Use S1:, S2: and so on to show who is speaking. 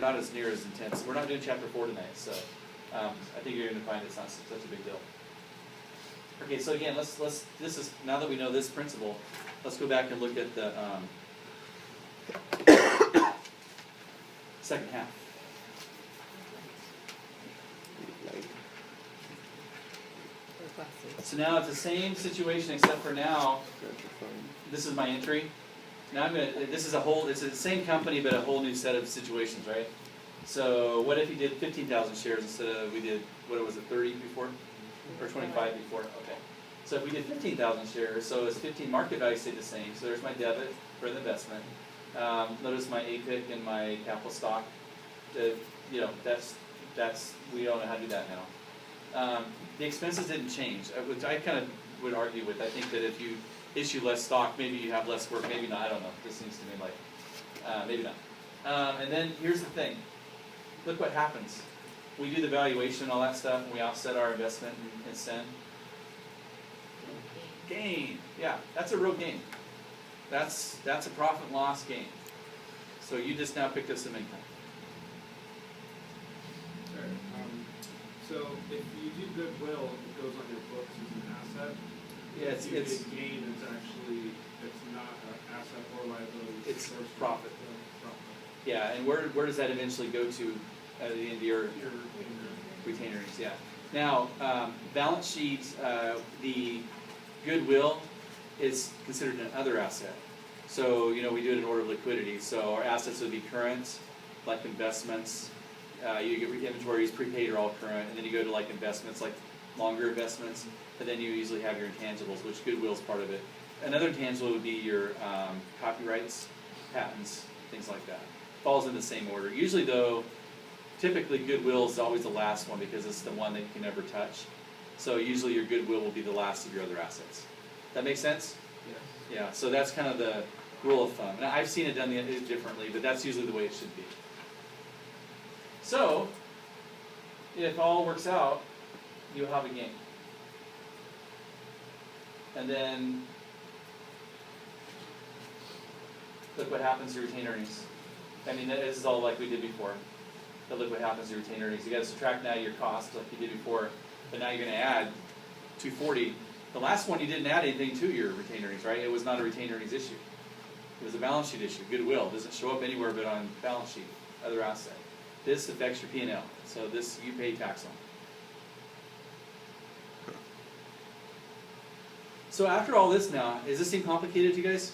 S1: not as near as intense. We're not doing chapter 4 tonight, so I think you're going to find it's not such a big deal. Okay, so again, let's this is, now that we know this principle, let's go back and look at the second half. So now it's the same situation, except for now, this is my entry. Now this is it's the same company, but a whole new set of situations, right? So what if you did 15,000 shares instead of, we did, what was it, 30 before? Or 25 before? Okay. So if we did 15,000 shares, so it's 15, market value stayed the same. So there's my debit for the investment. Notice my APIC and my capital stock. You know, we don't know how to do that now. The expenses didn't change, which I kind of would argue with. I think that if you issue less stock, maybe you have less work, maybe not, I don't know. This seems to me like, maybe not. And then here's the thing. Look what happens. We do the valuation and all that stuff, and we offset our investment and send. Gain. Yeah, that's a real gain. That's a profit and loss gain. So you just now picked up some income.
S2: Sorry. So if you do goodwill, it goes on your books as an asset.
S1: Yeah,
S2: if you
S1: it's
S2: get gain, it's not an asset or liability.
S1: It's
S2: source
S1: profit.
S2: Profit.
S1: Yeah, and where does that eventually go to at the end of your retained earnings? Yeah. Now, balance sheet, the goodwill is considered an other asset. So, you know, we do it in order of liquidity. So our assets would be current, like investments. You get inventories, prepaid are all current, and then you go to like investments, like longer investments, and then you usually have your intangibles, which goodwill is part of it. Another intangible would be your copyrights, patents, things like that. Falls in the same order. Usually though, typically goodwill is always the last one because it's the one that you can never touch. So usually your goodwill will be the last of your other assets. That make sense?
S2: Yes.
S1: Yeah, so that's kind of the rule of thumb. Now I've seen it done differently, but that's usually the way it should be. So, if all works out, you'll have a gain. And then, look what happens to retained earnings. I mean, this is all like we did before. But look what happens to retained earnings. You got to subtract now your costs like you did before, but now you're going to add 240. The last one you didn't add anything to your retained earnings, right? It was not a retained earnings issue. It was a balance sheet issue. Goodwill doesn't show up anywhere but on balance sheet, other asset. This affects your P&L, so this you pay tax on. So after all this now, does this seem complicated to you guys?